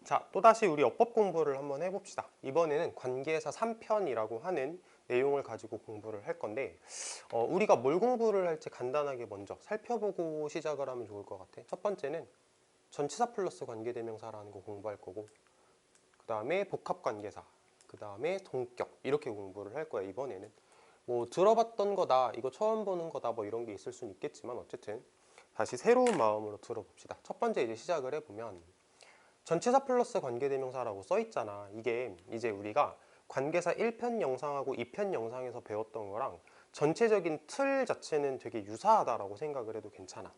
자, 또다시 우리 어법 공부를 한번 해봅시다. 이번에는 관계사 3편이라고 하는 내용을 가지고 공부를 할 건데 우리가 뭘 공부를 할지 간단하게 먼저 살펴보고 시작을 하면 좋을 것 같아. 첫 번째는 전치사 플러스 관계대명사라는 거 공부할 거고, 그 다음에 복합관계사, 그 다음에 동격, 이렇게 공부를 할 거야. 이번에는 뭐 들어봤던 거다, 이거 처음 보는 거다, 뭐 이런 게 있을 수는 있겠지만 어쨌든 다시 새로운 마음으로 들어봅시다. 첫 번째 이제 시작을 해보면, 전치사 플러스 관계대명사라고 써 있잖아. 이게 이제 우리가 관계사 1편 영상하고 2편 영상에서 배웠던 거랑 전체적인 틀 자체는 되게 유사하다라고 생각을 해도 괜찮아.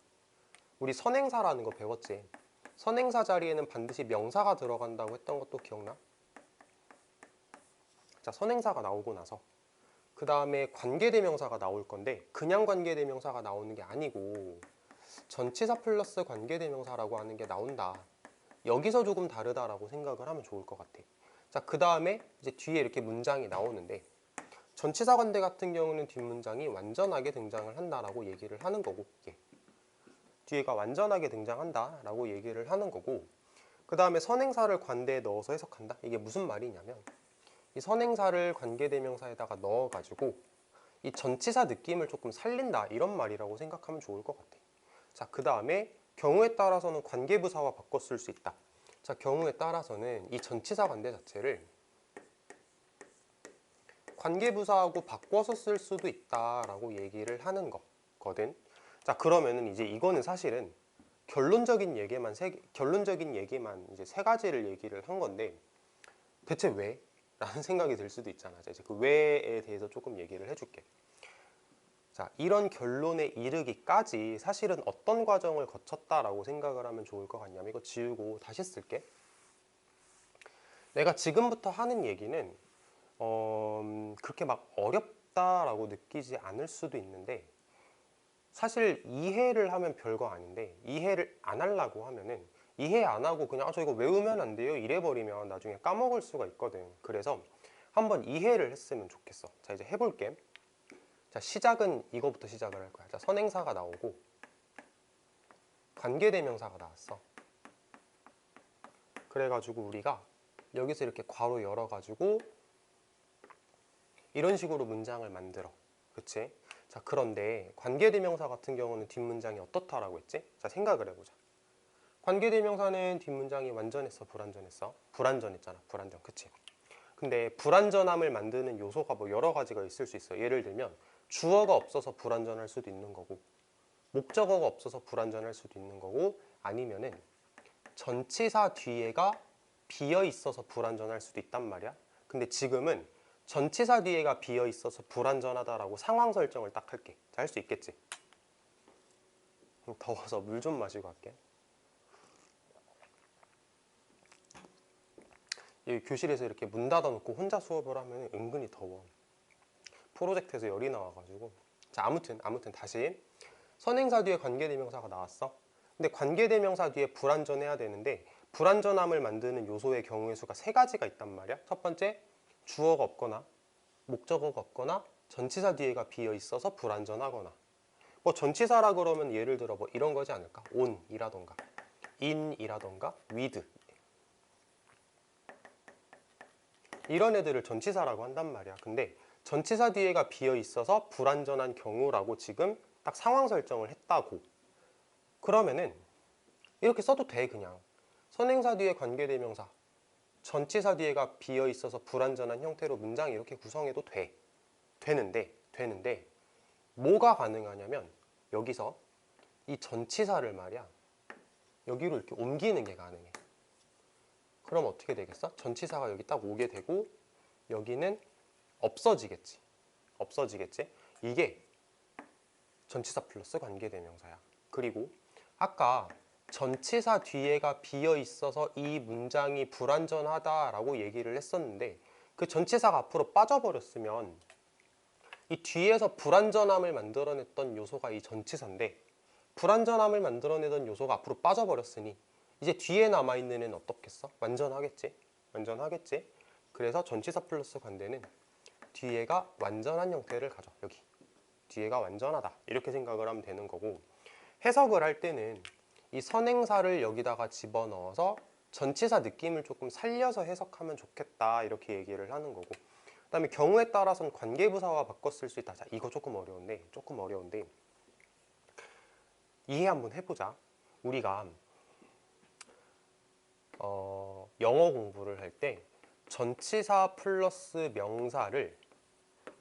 우리 선행사라는 거 배웠지. 선행사 자리에는 반드시 명사가 들어간다고 했던 것도 기억나? 자, 선행사가 나오고 나서 그 다음에 관계대명사가 나올 건데, 그냥 관계대명사가 나오는 게 아니고 전치사 플러스 관계대명사라고 하는 게 나온다. 여기서 조금 다르다라고 생각을 하면 좋을 것 같아. 자, 그 다음에 이제 뒤에 이렇게 문장이 나오는데, 전치사 관대 같은 경우는 뒷문장이 완전하게 등장을 한다라고 얘기를 하는 거고, 뒤에가 완전하게 등장한다라고 얘기를 하는 거고, 그 다음에 선행사를 관대에 넣어서 해석한다. 이게 무슨 말이냐면, 이 선행사를 관계대명사에다가 넣어가지고 이 전치사 느낌을 조금 살린다, 이런 말이라고 생각하면 좋을 것 같아. 자, 그 다음에 경우에 따라서는 관계부사와 바꿔 쓸 수 있다. 자, 경우에 따라서는 이 전치사 관대 자체를 관계부사하고 바꿔서 쓸 수도 있다라고 얘기를 하는 거거든. 자, 그러면은 이제 이거는 사실은 결론적인 얘기만 이제 세 가지를 얘기를 한 건데, 대체 왜? 라는 생각이 들 수도 있잖아. 자, 이제 그 왜에 대해서 조금 얘기를 해줄게. 자, 이런 결론에 이르기까지 사실은 어떤 과정을 거쳤다라고 생각을 하면 좋을 것 같냐면, 이거 지우고 다시 쓸게. 내가 지금부터 하는 얘기는 그렇게 막 어렵다라고 느끼지 않을 수도 있는데, 사실 이해를 하면 별거 아닌데, 이해를 안 하려고 하면은, 이해 안 하고 그냥 저 이거 외우면 안 돼요 이래버리면 나중에 까먹을 수가 있거든. 그래서 한번 이해를 했으면 좋겠어. 자, 이제 해볼게. 자, 시작은 이거부터 시작을 할 거야. 자, 선행사가 나오고 관계대명사가 나왔어. 그래가지고 우리가 여기서 이렇게 괄호 열어가지고 이런 식으로 문장을 만들어. 그치? 자, 그런데 관계대명사 같은 경우는 뒷문장이 어떻다라고 했지? 자, 생각을 해보자. 관계대명사는 뒷문장이 완전했어, 불완전했어? 불완전했잖아. 불완전. 그치? 근데 불완전함을 만드는 요소가 뭐 여러 가지가 있을 수 있어. 예를 들면 주어가 없어서 불완전할 수도 있는 거고, 목적어가 없어서 불완전할 수도 있는 거고, 아니면은 전치사 뒤에가 비어 있어서 불완전할 수도 있단 말이야. 근데 지금은 전치사 뒤에가 비어 있어서 불완전하다라고 상황 설정을 딱 할게. 자, 할 수 있겠지? 더워서 물 좀 마시고 갈게. 여기 교실에서 이렇게 문 닫아놓고 혼자 수업을 하면 은근히 더워. 프로젝트에서 열이 나와가지고. 자, 아무튼 다시 선행사 뒤에 관계대명사가 나왔어. 근데 관계대명사 뒤에 불완전해야 되는데, 불완전함을 만드는 요소의 경우의 수가 세 가지가 있단 말이야. 첫 번째, 주어가 없거나 목적어가 없거나 전치사 뒤에가 비어 있어서 불완전하거나. 뭐 전치사라 그러면 예를 들어 뭐 이런 거지 않을까? on이라던가 in이라던가 with, 이런 애들을 전치사라고 한단 말이야. 근데 전치사 뒤에가 비어 있어서 불완전한 경우라고 지금 딱 상황 설정을 했다고. 그러면은 이렇게 써도 돼. 그냥 선행사 뒤에 관계대명사, 전치사 뒤에가 비어 있어서 불완전한 형태로 문장 이렇게 구성해도 되는데 뭐가 가능하냐면, 여기서 이 전치사를 말이야 여기로 이렇게 옮기는 게 가능해. 그럼 어떻게 되겠어? 전치사가 여기 딱 오게 되고 여기는 없어지겠지. 이게 전치사 플러스 관계대명사야. 그리고 아까 전치사 뒤에가 비어 있어서 이 문장이 불완전하다라고 얘기를 했었는데, 그 전치사가 앞으로 빠져버렸으면 이 뒤에서 불완전함을 만들어냈던 요소가 이 전치사인데, 불완전함을 만들어내던 요소가 앞으로 빠져버렸으니 이제 뒤에 남아있는 애는 어떻겠어? 완전하겠지. 그래서 전치사 플러스 관대는 뒤에가 완전한 형태를 가져. 여기 뒤에가 완전하다, 이렇게 생각을 하면 되는 거고, 해석을 할 때는 이 선행사를 여기다가 집어넣어서 전치사 느낌을 조금 살려서 해석하면 좋겠다 이렇게 얘기를 하는 거고, 그 다음에 경우에 따라서는 관계부사와 바꿔 쓸 수 있다. 자, 이거 조금 어려운데 이해 한번 해보자. 우리가 영어 공부를 할 때 전치사 플러스 명사를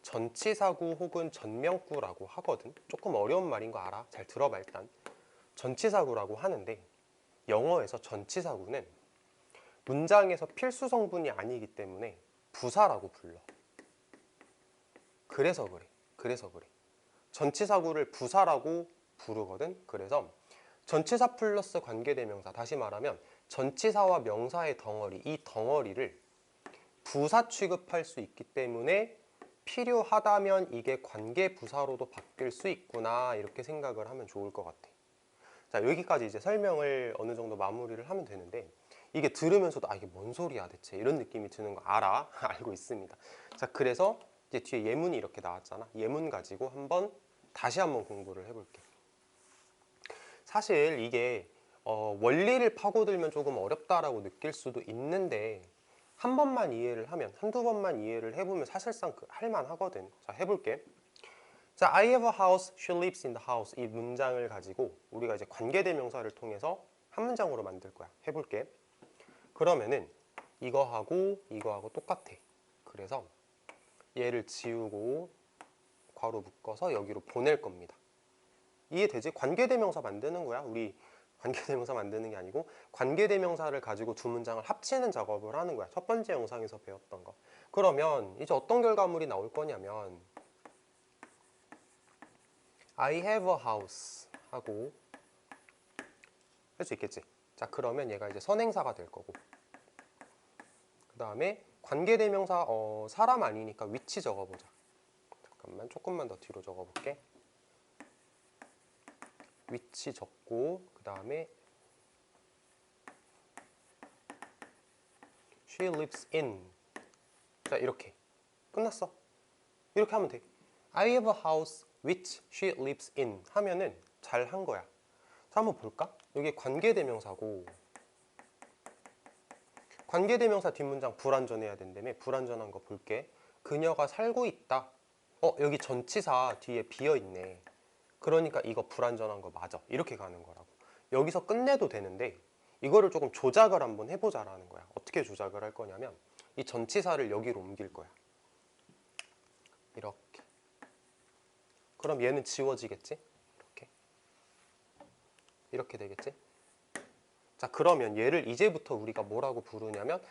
전치사구 혹은 전명구라고 하거든. 조금 어려운 말인 거 알아. 잘 들어봐. 일단 전치사구라고 하는데, 영어에서 전치사구는 문장에서 필수 성분이 아니기 때문에 부사라고 불러. 그래서 그래. 전치사구를 부사라고 부르거든. 그래서 전치사 플러스 관계대명사, 다시 말하면 전치사와 명사의 덩어리, 이 덩어리를 부사 취급할 수 있기 때문에 필요하다면 이게 관계부사로도 바뀔 수 있구나, 이렇게 생각을 하면 좋을 것 같아. 자, 여기까지 이제 설명을 어느 정도 마무리를 하면 되는데, 이게 들으면서도 이게 뭔 소리야 대체, 이런 느낌이 드는 거 알아? 알고 있습니다. 자, 그래서 이제 뒤에 예문이 이렇게 나왔잖아. 예문 가지고 다시 한번 공부를 해볼게. 사실 이게 원리를 파고들면 조금 어렵다라고 느낄 수도 있는데, 한 번만 이해를 하면, 한두 번만 이해를 해보면 사실상 할만하거든. 자, 해볼게. 자, I have a house, she lives in the house. 이 문장을 가지고 우리가 이제 관계대명사를 통해서 한 문장으로 만들 거야. 해볼게. 그러면은 이거하고 똑같아. 그래서 얘를 지우고 괄호 묶어서 여기로 보낼 겁니다. 이해되지? 관계대명사 만드는 거야. 우리 관계대명사 만드는 게 아니고 관계대명사를 가지고 두 문장을 합치는 작업을 하는 거야. 첫 번째 영상에서 배웠던 거. 그러면 이제 어떤 결과물이 나올 거냐면 I have a house 하고 할 수 있겠지. 자, 그러면 얘가 이제 선행사가 될 거고, 그 다음에 관계대명사 사람 아니니까 위치 적어보자. 잠깐만, 조금만 더 뒤로 적어볼게. 위치 적고, 그 다음에 she lives in. 자, 이렇게 끝났어. 이렇게 하면 돼. I have a house which she lives in 하면은 잘 한 거야. 자, 한번 볼까? 여기 관계대명사고, 관계대명사 뒷문장 불완전해야 된다며. 불완전한 거 볼게. 그녀가 살고 있다. 여기 전치사 뒤에 비어있네. 그러니까 이거 불완전한 거 맞아. 이렇게 가는 거라고. 여기서 끝내도 되는데 이거를 조금 조작을 한번 해보자라는 거야. 어떻게 조작을 할 거냐면 이 전치사를 여기로 옮길 거야. 이렇게. 그럼 얘는 지워지겠지? 이렇게 되겠지? 자, 그러면 얘를 이제부터 우리가 뭐라고 부르냐면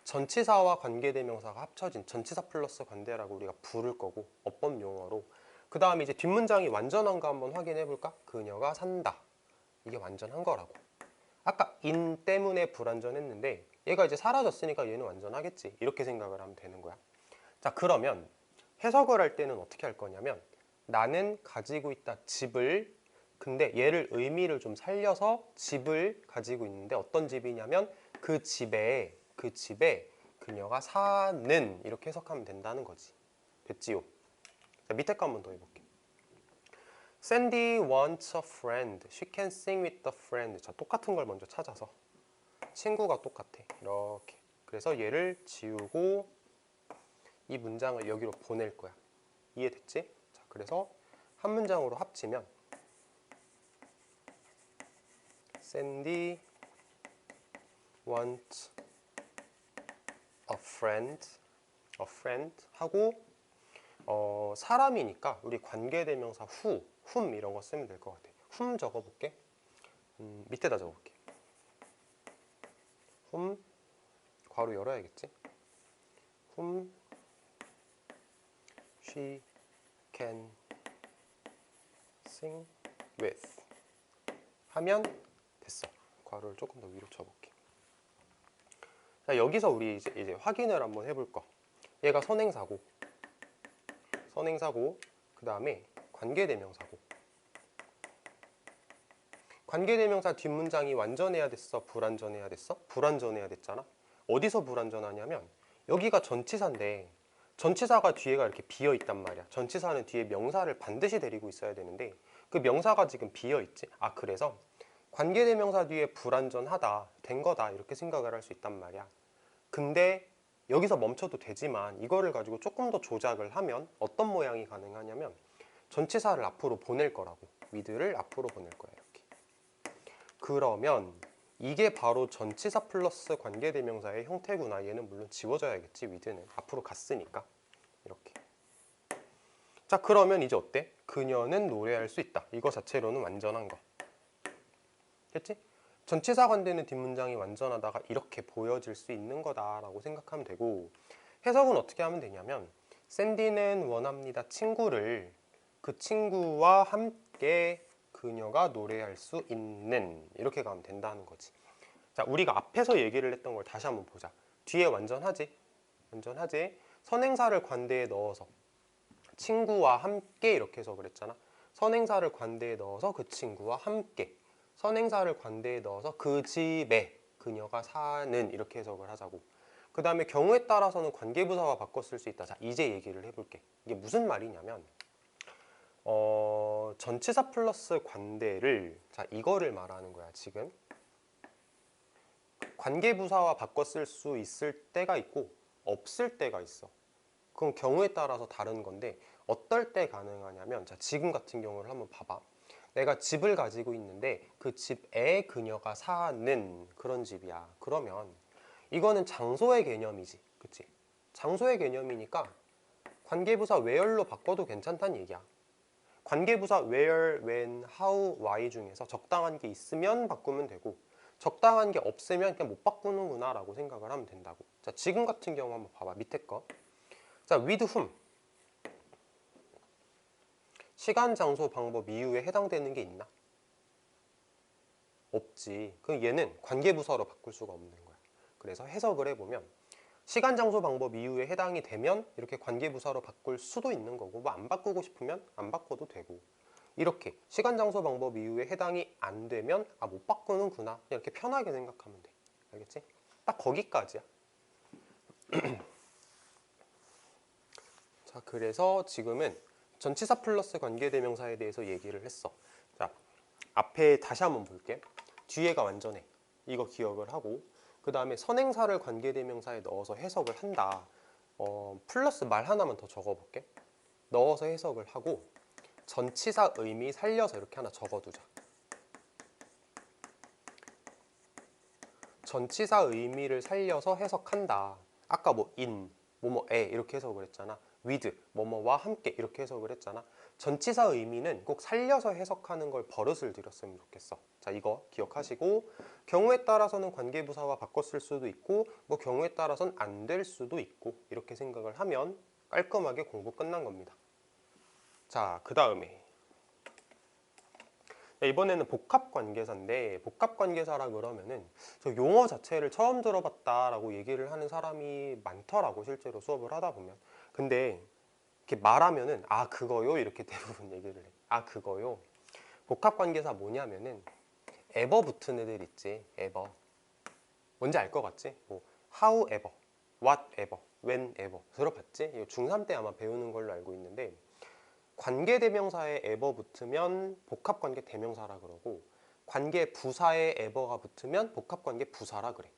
전치사와 관계대명사가 합쳐진 전치사 플러스 관대라고 우리가 부를 거고, 어법 용어로. 그 다음에 이제 뒷문장이 완전한 거 한번 확인해 볼까? 그녀가 산다. 이게 완전한 거라고. 아까 in 때문에 불완전했는데 얘가 이제 사라졌으니까 얘는 완전하겠지. 이렇게 생각을 하면 되는 거야. 자, 그러면 해석을 할 때는 어떻게 할 거냐면 나는 가지고 있다 집을, 근데 얘를 의미를 좀 살려서 집을 가지고 있는데 어떤 집이냐면 그 집에 그녀가 사는, 이렇게 해석하면 된다는 거지. 됐지요? 자, 밑에 거 한번 더 해볼게. Sandy wants a friend. She can sing with the friend. 자, 똑같은 걸 먼저 찾아서 친구가 똑같아. 이렇게. 그래서 얘를 지우고 이 문장을 여기로 보낼 거야. 이해됐지? 자, 그래서 한 문장으로 합치면 Sandy wants a friend 하고 사람이니까 우리 관계대명사 whom 이런 거 쓰면 될 것 같아. whom 적어볼게. 밑에다 적어볼게. whom 괄호 열어야겠지. whom she can sing with 하면 됐어. 괄호를 조금 더 위로 쳐볼게. 자, 여기서 우리 이제 확인을 한번 해볼 거. 얘가 선행사고, 그 다음에 관계대명사고. 관계대명사 뒷문장이 완전해야 됐어, 불완전해야 됐어? 불완전해야 됐잖아. 어디서 불완전하냐면 여기가 전치사인데 전치사가 뒤에가 이렇게 비어 있단 말이야. 전치사는 뒤에 명사를 반드시 데리고 있어야 되는데 그 명사가 지금 비어 있지. 그래서 관계대명사 뒤에 불완전하다, 된 거다 이렇게 생각을 할 수 있단 말이야. 근데 여기서 멈춰도 되지만 이거를 가지고 조금 더 조작을 하면 어떤 모양이 가능하냐면 전치사를 앞으로 보낼 거라고. with를 앞으로 보낼 거야 이렇게. 그러면 이게 바로 전치사 플러스 관계대명사의 형태구나. 얘는 물론 지워져야겠지. with는 앞으로 갔으니까 이렇게. 자, 그러면 이제 어때? 그녀는 노래할 수 있다. 이거 자체로는 완전한 거. 됐지? 전치사 관계는 뒷문장이 완전하다가 이렇게 보여질 수 있는 거다라고 생각하면 되고, 해석은 어떻게 하면 되냐면 샌디는 원합니다 친구를 그 친구와 함께 그녀가 노래할 수 있는, 이렇게 가면 된다는 거지. 자, 우리가 앞에서 얘기를 했던 걸 다시 한번 보자. 뒤에 완전하지? 완전하지? 선행사를 관대에 넣어서 친구와 함께 이렇게 해석을 했잖아. 선행사를 관대에 넣어서 그 친구와 함께, 선행사를 관대에 넣어서 그 집에 그녀가 사는, 이렇게 해석을 하자고. 그 다음에 경우에 따라서는 관계부사와 바꿔 쓸 수 있다. 자, 이제 얘기를 해볼게. 이게 무슨 말이냐면 전치사 플러스 관대를, 자, 이거를 말하는 거야. 지금 관계부사와 바꿔 쓸 수 있을 때가 있고 없을 때가 있어. 그건 경우에 따라서 다른 건데 어떨 때 가능하냐면, 자, 지금 같은 경우를 한번 봐봐. 내가 집을 가지고 있는데 그 집에 그녀가 사는 그런 집이야. 그러면 이거는 장소의 개념이지, 그치? 장소의 개념이니까 관계부사 where로 바꿔도 괜찮다는 얘기야. 관계부사 where, when, how, why 중에서 적당한 게 있으면 바꾸면 되고 적당한 게 없으면 그냥 못 바꾸는구나 라고 생각을 하면 된다고. 자, 지금 같은 경우 한번 봐봐. 밑에 거. 자, with whom. 시간, 장소, 방법, 이유에 해당되는 게 있나? 없지. 그럼 얘는 관계부사로 바꿀 수가 없는 거야. 그래서 해석을 해보면 시간, 장소, 방법, 이유에 해당이 되면 이렇게 관계부사로 바꿀 수도 있는 거고, 뭐 안 바꾸고 싶으면 안 바꿔도 되고, 이렇게 시간, 장소, 방법, 이유에 해당이 안 되면 아, 못 바꾸는구나, 이렇게 편하게 생각하면 돼. 알겠지? 딱 거기까지야. 자, 그래서 지금은 전치사 플러스 관계대명사에 대해서 얘기를 했어. 자, 앞에 다시 한번 볼게. 뒤에가 완전해. 이거 기억을 하고, 그 다음에 선행사를 관계대명사에 넣어서 해석을 한다. 플러스 말 하나만 더 적어볼게. 넣어서 해석을 하고 전치사 의미 살려서 이렇게 하나 적어두자. 전치사 의미를 살려서 해석한다. 아까 뭐 in, 뭐뭐에 이렇게 해석을 했잖아. with, 뭐뭐와 함께 이렇게 해석을 했잖아. 전치사 의미는 꼭 살려서 해석하는 걸 버릇을 들였으면 좋겠어. 자, 이거 기억하시고, 경우에 따라서는 관계부사와 바꿔 쓸 수도 있고 뭐 경우에 따라서는 안 될 수도 있고, 이렇게 생각을 하면 깔끔하게 공부 끝난 겁니다. 자, 그 다음에 이번에는 복합관계사인데, 복합관계사라 그러면은 저 용어 자체를 처음 들어봤다라고 얘기를 하는 사람이 많더라고, 실제로 수업을 하다 보면. 근데 이렇게 말하면은 아, 그거요? 이렇게 대부분 얘기를 해. 아, 그거요? 복합관계사 뭐냐면은 ever 붙은 애들 있지, ever. 뭔지 알 것 같지? 뭐 however, whatever, whenever 들어봤지? 이거 중3 때 아마 배우는 걸로 알고 있는데, 관계대명사에 ever 붙으면 복합관계 대명사라 그러고 관계 부사에 ever가 붙으면 복합관계 부사라 그래.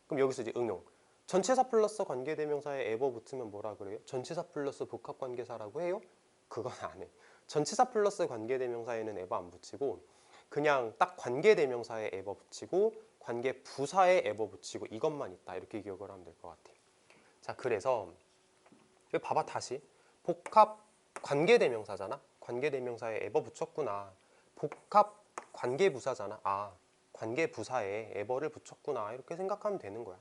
그럼 여기서 이제 응용. 전치사 플러스 관계대명사에 ever 붙으면 뭐라 그래요? 전치사 플러스 복합관계사라고 해요? 그건 안 해. 전치사 플러스 관계대명사에는 ever 안 붙이고 그냥 딱 관계대명사에 ever 붙이고 관계 부사에 ever 붙이고 이것만 있다, 이렇게 기억을 하면 될 것 같아. 자, 그래서 여기 봐봐. 다시 복합 관계대명사잖아. 관계대명사에 ever 붙였구나. 복합 관계부사잖아. 아, 관계부사에 ever를 붙였구나, 이렇게 생각하면 되는 거야.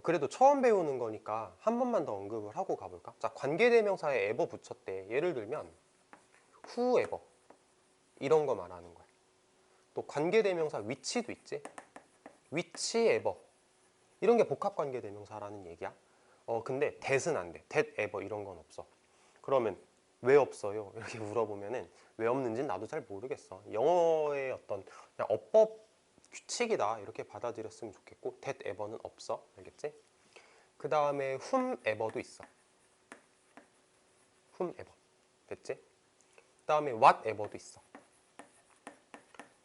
그래도 처음 배우는 거니까 한 번만 더 언급을 하고 가볼까? 자, 관계대명사에 ever 붙였대. 예를 들면 whoever 이런 거 말하는 거야. 또 관계대명사 which도 있지. whichever 이런 게 복합관계대명사라는 얘기야. 근데 that은 안 돼. that ever 이런 건 없어. 그러면 왜 없어요? 이렇게 물어보면은 왜 없는지는 나도 잘 모르겠어. 영어의 어떤 그냥 어법 규칙이다, 이렇게 받아들였으면 좋겠고, that ever는 없어. 알겠지? 그 다음에 whomever도 있어. whomever. 됐지? 그 다음에 whatever도 있어.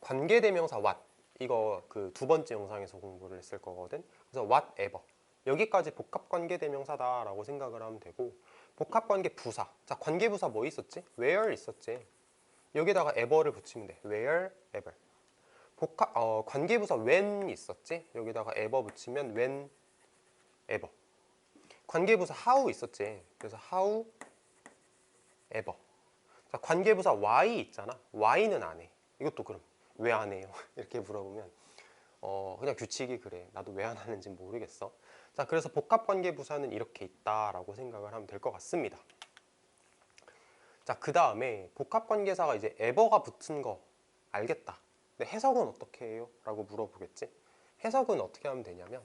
관계대명사 what 이거 그 두 번째 영상에서 공부를 했을 거거든. 그래서 whatever 여기까지 복합관계대명사다라고 생각을 하면 되고, 복합관계부사, 자 관계부사 뭐 있었지? where 있었지. 여기다가 ever를 붙이면 돼. where ever. 관계부사 when 있었지. 여기다가 ever 붙이면 when ever. 관계부사 how 있었지. 그래서 how ever. 자, 관계부사 why 있잖아. why는 안 해. 이것도 그럼 왜 안 해요? 이렇게 물어보면 그냥 규칙이 그래. 나도 왜 안 하는지 모르겠어. 자, 그래서 복합관계부사는 이렇게 있다라고 생각을 하면 될 것 같습니다. 자, 그 다음에 복합관계사가 이제 ever가 붙은 거 알겠다. 근데 해석은 어떻게 해요? 라고 물어보겠지. 해석은 어떻게 하면 되냐면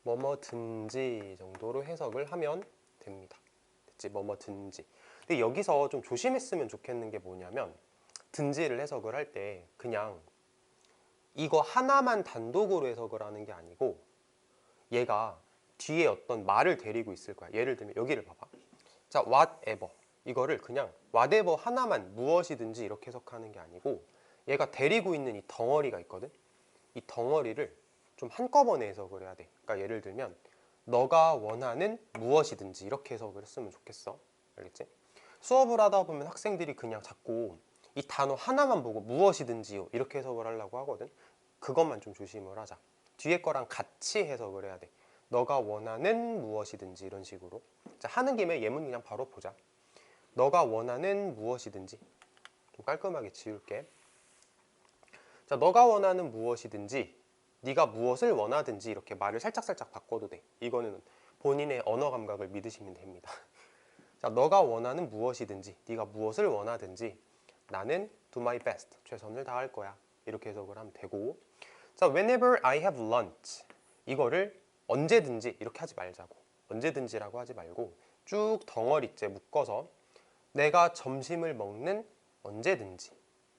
뭐뭐든지 정도로 해석을 하면 됩니다. 됐지? 뭐뭐든지. 근데 여기서 좀 조심했으면 좋겠는 게 뭐냐면, 든지를 해석을 할 때 그냥 이거 하나만 단독으로 해석을 하는 게 아니고 얘가 뒤에 어떤 말을 데리고 있을 거야. 예를 들면 여기를 봐봐. 자, whatever 이거를 그냥 whatever 하나만, 무엇이든지 이렇게 해석하는 게 아니고 얘가 데리고 있는 이 덩어리가 있거든. 이 덩어리를 좀 한꺼번에 해석을 해야 돼. 그러니까 예를 들면 너가 원하는 무엇이든지 이렇게 해석을 했으면 좋겠어. 알겠지? 수업을 하다 보면 학생들이 그냥 자꾸 이 단어 하나만 보고 무엇이든지요 이렇게 해석을 하려고 하거든. 그것만 좀 조심을 하자. 뒤에 거랑 같이 해석을 해야 돼. 너가 원하는 무엇이든지 이런 식으로. 자, 하는 김에 예문 그냥 바로 보자. 너가 원하는 무엇이든지. 좀 깔끔하게 지울게. 자, 너가 원하는 무엇이든지, 네가 무엇을 원하든지 이렇게 말을 살짝살짝 바꿔도 돼. 이거는 본인의 언어 감각을 믿으시면 됩니다. 자, 너가 원하는 무엇이든지, 네가 무엇을 원하든지 나는 do my best, 최선을 다할 거야. 이렇게 해석을 하면 되고, 자, whenever I have lunch 이거를 언제든지 이렇게 하지 말자고. 언제든지라고 하지 말고 쭉 덩어리째 묶어서 내가 점심을 먹는 언제든지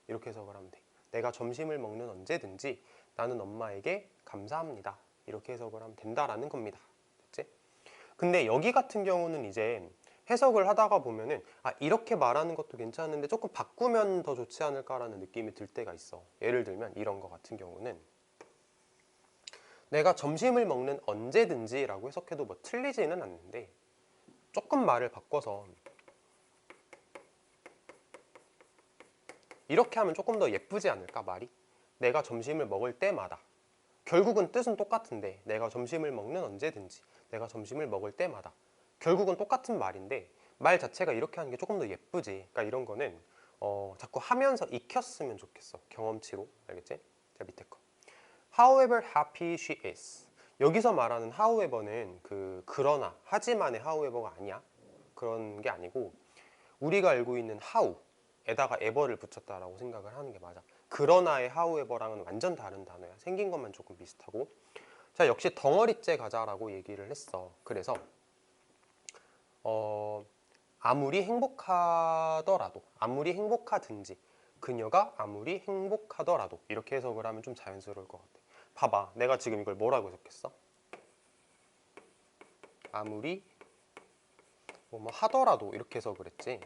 이렇게 해석을 하면 돼. 내가 점심을 먹는 언제든지 나는 엄마에게 감사합니다. 이렇게 해석을 하면 된다라는 겁니다. 됐지? 근데 여기 같은 경우는 이제 해석을 하다가 보면은 이렇게 말하는 것도 괜찮은데 조금 바꾸면 더 좋지 않을까라는 느낌이 들 때가 있어. 예를 들면 이런 거 같은 경우는 내가 점심을 먹는 언제든지 라고 해석해도 뭐 틀리지는 않는데, 조금 말을 바꿔서 이렇게 하면 조금 더 예쁘지 않을까, 말이? 내가 점심을 먹을 때마다. 결국은 뜻은 똑같은데 내가 점심을 먹는 언제든지, 내가 점심을 먹을 때마다, 결국은 똑같은 말인데 말 자체가 이렇게 하는 게 조금 더 예쁘지. 그러니까 이런 거는 자꾸 하면서 익혔으면 좋겠어. 경험치로. 알겠지? 자, 밑에 거. However happy she is. 여기서 말하는 however는 그러나, 하지만의 however가 아니야. 그런 게 아니고 우리가 알고 있는 how에다가 ever를 붙였다라고 생각을 하는 게 맞아. 그러나의 however랑은 완전 다른 단어야. 생긴 것만 조금 비슷하고. 자, 역시 덩어리째 가자라고 얘기를 했어. 그래서 아무리 행복하더라도, 아무리 행복하든지, 그녀가 아무리 행복하더라도 이렇게 해석을 하면 좀 자연스러울 것 같아. 봐봐, 내가 지금 이걸 뭐라고 해석했어? 아무리 뭐 하더라도 이렇게 해석을 했지.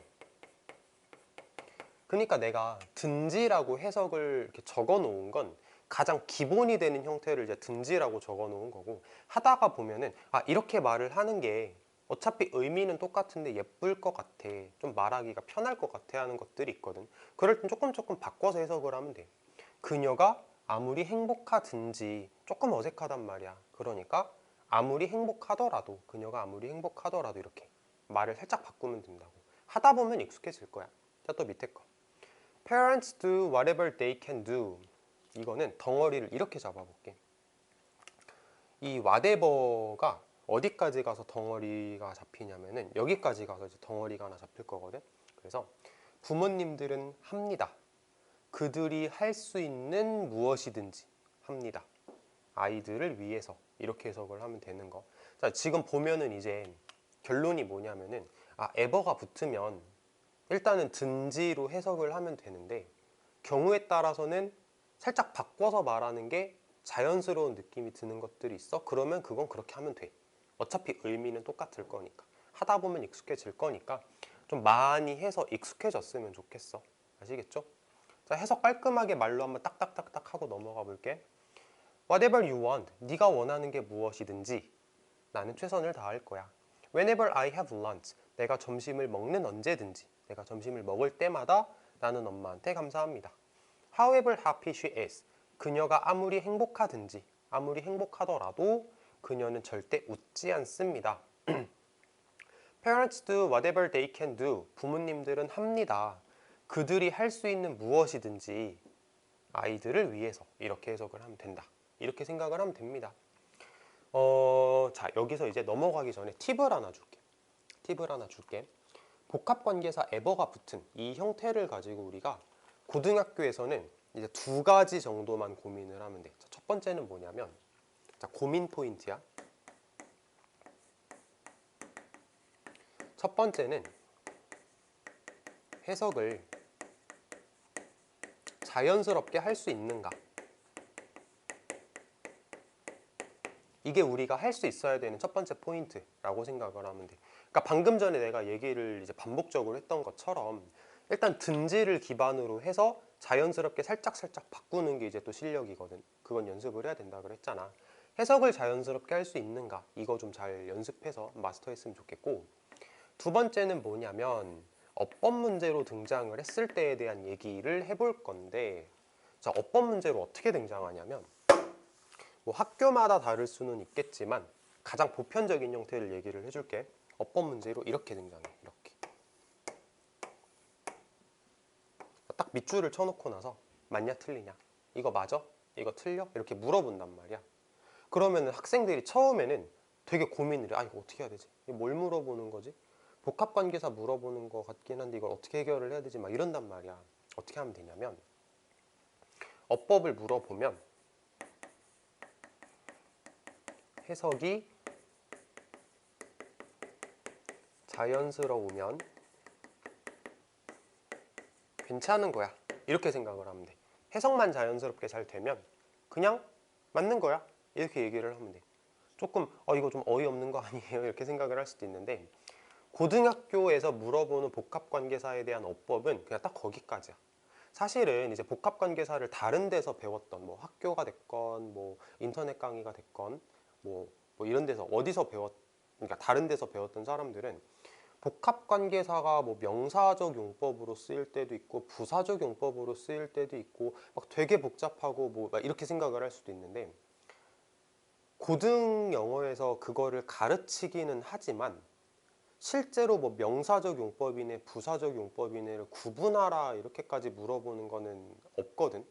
그러니까 내가 든지라고 해석을 이렇게 적어 놓은 건 가장 기본이 되는 형태를 이제 든지라고 적어 놓은 거고, 하다가 보면은 이렇게 말을 하는 게 어차피 의미는 똑같은데 예쁠 것 같아, 좀 말하기가 편할 것 같아 하는 것들이 있거든. 그럴 땐 조금 바꿔서 해석을 하면 돼. 그녀가 아무리 행복하든지, 조금 어색하단 말이야. 그러니까 아무리 행복하더라도, 그녀가 아무리 행복하더라도 이렇게 말을 살짝 바꾸면 된다고. 하다 보면 익숙해질 거야. 자, 또 밑에 거. Parents do whatever they can do. 이거는 덩어리를 이렇게 잡아볼게. 이 whatever가 어디까지 가서 덩어리가 잡히냐면은 여기까지 가서 이제 덩어리가 하나 잡힐 거거든. 그래서 부모님들은 합니다. 그들이 할 수 있는 무엇이든지 합니다. 아이들을 위해서. 이렇게 해석을 하면 되는 거. 자, 지금 보면은 이제 결론이 뭐냐면은 ever가 붙으면 일단은 든지로 해석을 하면 되는데, 경우에 따라서는 살짝 바꿔서 말하는 게 자연스러운 느낌이 드는 것들이 있어. 그러면 그건 그렇게 하면 돼. 어차피 의미는 똑같을 거니까. 하다 보면 익숙해질 거니까 좀 많이 해서 익숙해졌으면 좋겠어. 아시겠죠? 자, 해석 깔끔하게 말로 한번 딱딱딱딱 하고 넘어가 볼게. Whatever you want, 네가 원하는 게 무엇이든지 나는 최선을 다할 거야. Whenever I have lunch, 내가 점심을 먹는 언제든지, 내가 점심을 먹을 때마다 나는 엄마한테 감사합니다. However happy she is, 그녀가 아무리 행복하든지, 아무리 행복하더라도 그녀는 절대 웃지 않습니다. Parents do whatever they can do, 부모님들은 합니다. 그들이 할 수 있는 무엇이든지 아이들을 위해서, 이렇게 해석을 하면 된다. 이렇게 생각을 하면 됩니다. 자, 여기서 이제 넘어가기 전에 팁을 하나 줄게. 복합관계사 ever가 붙은 이 형태를 가지고 우리가 고등학교에서는 이제 두 가지 정도만 고민을 하면 돼. 자, 첫 번째는 뭐냐면, 자, 고민 포인트야. 첫 번째는 해석을 자연스럽게 할 수 있는가. 이게 우리가 할 수 있어야 되는 첫 번째 포인트라고 생각을 하면 돼. 그러니까 방금 전에 내가 얘기를 이제 반복적으로 했던 것처럼 일단 든지를 기반으로 해서 자연스럽게 살짝살짝 바꾸는 게 이제 또 실력이거든. 그건 연습을 해야 된다 그랬잖아. 해석을 자연스럽게 할 수 있는가, 이거 좀 잘 연습해서 마스터했으면 좋겠고, 두 번째는 뭐냐면 어법 문제로 등장을 했을 때에 대한 얘기를 해볼 건데, 자, 어법 문제로 어떻게 등장하냐면, 뭐 학교마다 다를 수는 있겠지만 가장 보편적인 형태를 얘기를 해줄게. 어법 문제로 이렇게 등장해. 이렇게 딱 밑줄을 쳐놓고 나서 맞냐 틀리냐, 이거 맞아? 이거 틀려? 이렇게 물어본단 말이야. 그러면 학생들이 처음에는 되게 고민을 해. 아, 이거 어떻게 해야 되지? 이거 뭘 물어보는 거지? 복합관계사 물어보는 거 같긴 한데 이걸 어떻게 해결을 해야 되지? 막 이런단 말이야. 어떻게 하면 되냐면, 어법을 물어보면 해석이 자연스러우면 괜찮은 거야. 이렇게 생각을 하면 돼. 해석만 자연스럽게 잘 되면 그냥 맞는 거야. 이렇게 얘기를 하면 돼. 조금 이거 좀 어이없는 거 아니에요? 이렇게 생각을 할 수도 있는데, 고등학교에서 물어보는 복합관계사에 대한 어법은 그냥 딱 거기까지야. 사실은 이제 복합관계사를 다른 데서 배웠던, 뭐 학교가 됐건 뭐 인터넷 강의가 됐건 뭐 이런 데서 어디서 그러니까 다른 데서 배웠던 사람들은 복합관계사가 뭐 명사적 용법으로 쓰일 때도 있고 부사적 용법으로 쓰일 때도 있고 막 되게 복잡하고 뭐 막 이렇게 생각을 할 수도 있는데, 고등 영어에서 그거를 가르치기는 하지만 실제로 뭐 명사적 용법이네 부사적 용법이네를 구분하라 이렇게까지 물어보는 거는 없거든.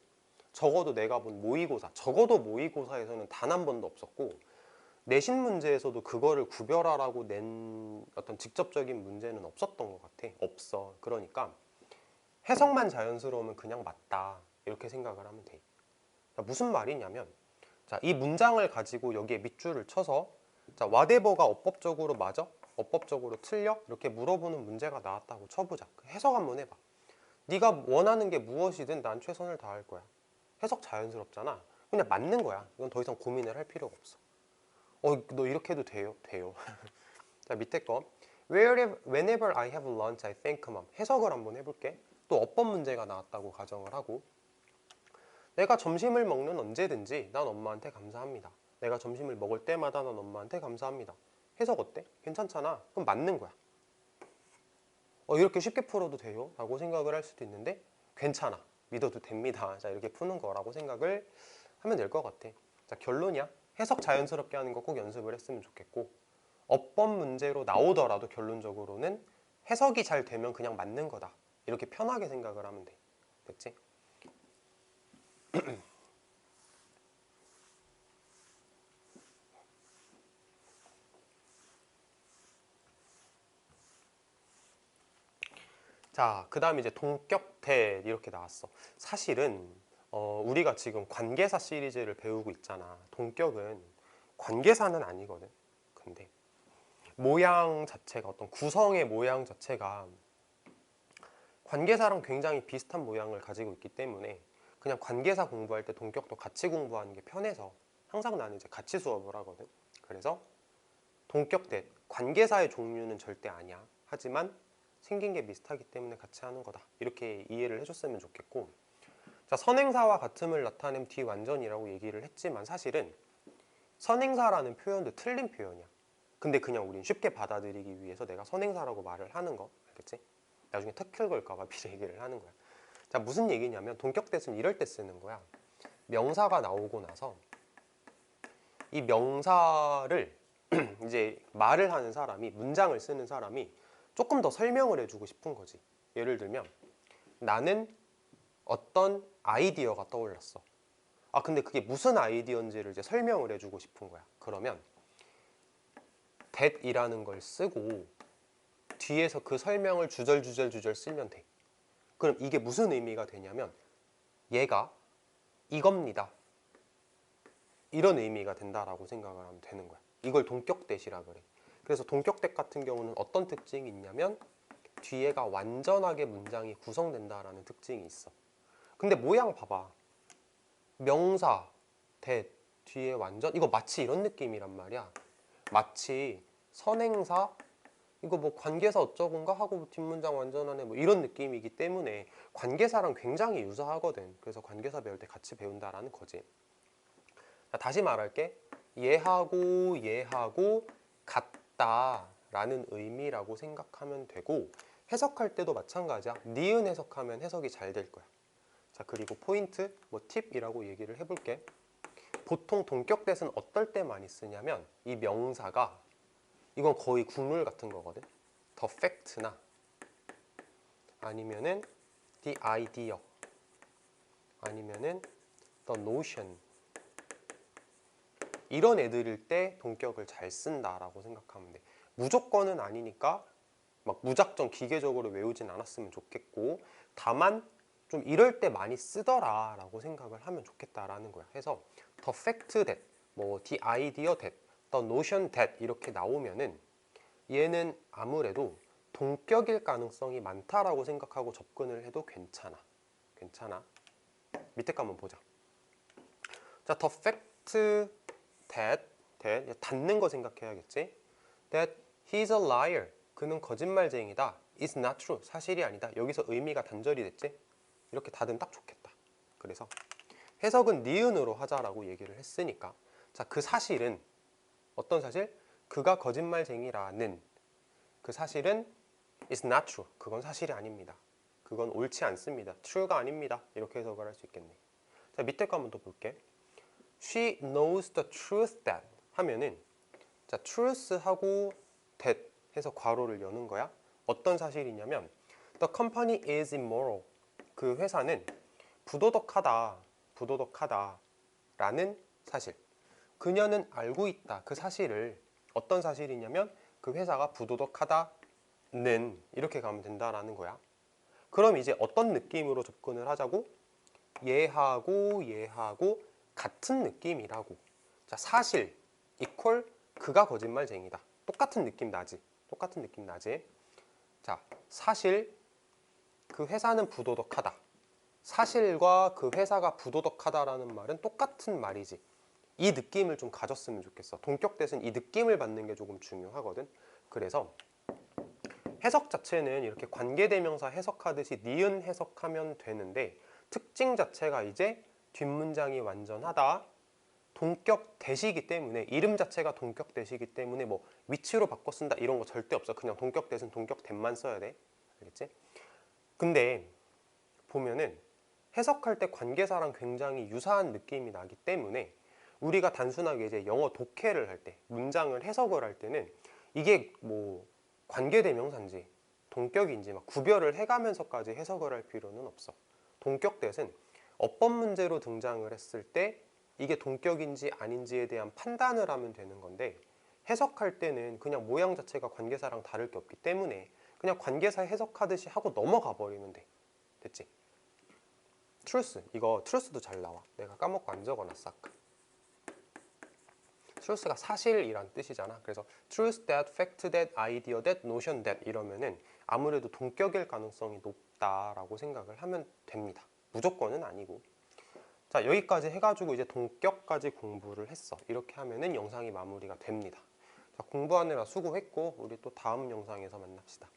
적어도 내가 본 모의고사, 적어도 모의고사에서는 단 한 번도 없었고, 내신 문제에서도 그거를 구별하라고 낸 어떤 직접적인 문제는 없었던 것 같아. 없어. 그러니까 해석만 자연스러우면 그냥 맞다, 이렇게 생각을 하면 돼. 자, 무슨 말이냐면, 자, 이 문장을 가지고 여기에 밑줄을 쳐서, 자, whatever가 어법적으로 맞아? 어법적으로 틀려? 이렇게 물어보는 문제가 나왔다고 쳐보자. 해석 한번 해봐. 네가 원하는 게 무엇이든 난 최선을 다할 거야. 해석 자연스럽잖아. 그냥 맞는 거야. 이건 더 이상 고민을 할 필요가 없어. 너 이렇게 해도 돼요? 돼요. 자, 밑에 거. Whenever I have lunch, I thank mom. 해석을 한번 해볼게. 또 어법 문제가 나왔다고 가정을 하고, 내가 점심을 먹는 언제든지 난 엄마한테 감사합니다. 내가 점심을 먹을 때마다 난 엄마한테 감사합니다. 해석 어때? 괜찮잖아. 그럼 맞는 거야. 이렇게 쉽게 풀어도 돼요? 라고 생각을 할 수도 있는데, 괜찮아. 믿어도 됩니다. 자, 이렇게 푸는 거라고 생각을 하면 될 것 같아. 자, 결론이야. 해석 자연스럽게 하는 거 꼭 연습을 했으면 좋겠고, 어법 문제로 나오더라도 결론적으로는 해석이 잘 되면 그냥 맞는 거다. 이렇게 편하게 생각을 하면 돼. 됐지? 자, 그 다음에 이제 동격태 이렇게 나왔어. 사실은 우리가 지금 관계사 시리즈를 배우고 있잖아. 동격은 관계사는 아니거든. 근데 모양 자체가, 어떤 구성의 모양 자체가 관계사랑 굉장히 비슷한 모양을 가지고 있기 때문에 그냥 관계사 공부할 때 동격도 같이 공부하는 게 편해서 항상 나는 이제 같이 수업을 하거든. 그래서 동격대, 관계사의 종류는 절대 아니야. 하지만 생긴 게 비슷하기 때문에 같이 하는 거다. 이렇게 이해를 해줬으면 좋겠고, 자, 선행사와 같음을 나타낸 뒤완전이라고 얘기를 했지만 사실은 선행사라는 표현도 틀린 표현이야. 근데 그냥 우린 쉽게 받아들이기 위해서 내가 선행사라고 말을 하는 거, 알겠지? 나중에 터클 걸까봐 미리 얘기를 하는 거야. 자, 무슨 얘기냐면 동격대수는 이럴 때 쓰는 거야. 명사가 나오고 나서 이 명사를 이제 말을 하는 사람이, 문장을 쓰는 사람이 조금 더 설명을 해주고 싶은 거지. 예를 들면 나는 어떤 아이디어가 떠올랐어. 아, 근데 그게 무슨 아이디어인지를 이제 설명을 해주고 싶은 거야. 그러면 that이라는 걸 쓰고 뒤에서 그 설명을 주절주절 쓰면 돼. 그럼 이게 무슨 의미가 되냐면 얘가 이겁니다. 이런 의미가 된다라고 생각을 하면 되는 거야. 이걸 동격대시라 그래. 그래서 동격대 같은 경우는 어떤 특징이 있냐면 뒤에가 완전하게 문장이 구성된다라는 특징이 있어. 근데 모양 봐봐. 명사, that, 뒤에 완전, 이거 마치 이런 느낌이란 말이야. 마치 선행사, 이거 뭐 관계사 어쩌고인가 하고 뒷문장 완전하네 뭐 이런 느낌이기 때문에 관계사랑 굉장히 유사하거든. 그래서 관계사 배울 때 같이 배운다라는 거지. 자, 다시 말할게. 얘하고 같다라는 의미라고 생각하면 되고, 해석할 때도 마찬가지야. 니은 해석하면 해석이 잘 될 거야. 자, 그리고 포인트, 뭐 팁이라고 얘기를 해볼게. 보통 동격대는 어떨 때 많이 쓰냐면 이 명사가, 이건 거의 국룰 같은 거거든. the fact나 아니면은 the idea 아니면은 the notion, 이런 애들일 때 동격을 잘 쓴다라고 생각하면 돼. 무조건은 아니니까 막 무작정 기계적으로 외우진 않았으면 좋겠고, 다만 좀 이럴 때 많이 쓰더라 라고 생각을 하면 좋겠다라는 거야. 해서 the fact that, 뭐 the idea that, the notion that 이렇게 나오면은 얘는 아무래도 동격일 가능성이 많다라고 생각하고 접근을 해도 괜찮아. 밑에 거 한번 보자. 자, the fact that, 닫는 거 생각해야겠지. that he's a liar, 그는 거짓말쟁이다. is not true, 사실이 아니다. 여기서 의미가 단절이 됐지. 이렇게 닫으면 딱 좋겠다. 그래서 해석은 니은으로 하자라고 얘기를 했으니까, 자, 그 사실은 어떤 사실? 그가 거짓말쟁이라는 그 사실은 is not true, 그건 사실이 아닙니다. 그건 옳지 않습니다. true가 아닙니다. 이렇게 해석을 할 수 있겠네. 자, 밑에 거 한번 더 볼게. She knows the truth that 하면은, 자, truth하고 that 해서 괄호를 여는 거야. 어떤 사실이냐면 the company is immoral, 그 회사는 부도덕하다라는 사실. 그녀는 알고 있다, 그 사실을. 어떤 사실이냐면 그 회사가 부도덕하다는, 이렇게 가면 된다라는 거야. 그럼 이제 어떤 느낌으로 접근을 하자고? 얘하고 같은 느낌이라고. 자, 사실 이퀄 그가 거짓말쟁이다. 똑같은 느낌 나지? 자, 사실 그 회사는 부도덕하다. 사실과 그 회사가 부도덕하다라는 말은 똑같은 말이지. 이 느낌을 좀 가졌으면 좋겠어. 동격대는 이 느낌을 받는 게 조금 중요하거든. 그래서 해석 자체는 이렇게 관계대명사 해석하듯이 니은 해석하면 되는데, 특징 자체가 이제 뒷문장이 완전하다, 동격대시기 때문에, 이름 자체가 동격대시기 때문에 뭐 위치로 바꿔 쓴다 이런 거 절대 없어. 그냥 동격대는 동격대만 써야 돼. 알겠지? 근데 보면은 해석할 때 관계사랑 굉장히 유사한 느낌이 나기 때문에 우리가 단순하게 이제 영어 독해를 할 때, 문장을 해석을 할 때는 이게 뭐 관계대명사인지 동격인지 막 구별을 해가면서까지 해석을 할 필요는 없어. 동격대는 어법 문제로 등장을 했을 때 이게 동격인지 아닌지에 대한 판단을 하면 되는 건데, 해석할 때는 그냥 모양 자체가 관계사랑 다를 게 없기 때문에 그냥 관계사 해석하듯이 하고 넘어가 버리면 돼. 됐지? truth, 이거 truth도 잘 나와. 내가 까먹고 안 적어놨어 아까. truth가 사실이란 뜻이잖아. 그래서 truth that, fact that, idea that, notion that 이러면은 아무래도 동격일 가능성이 높다라고 생각을 하면 됩니다. 무조건은 아니고. 자, 여기까지 해가지고 이제 동격까지 공부를 했어. 이렇게 하면은 영상이 마무리가 됩니다. 자, 공부하느라 수고했고 우리 또 다음 영상에서 만납시다.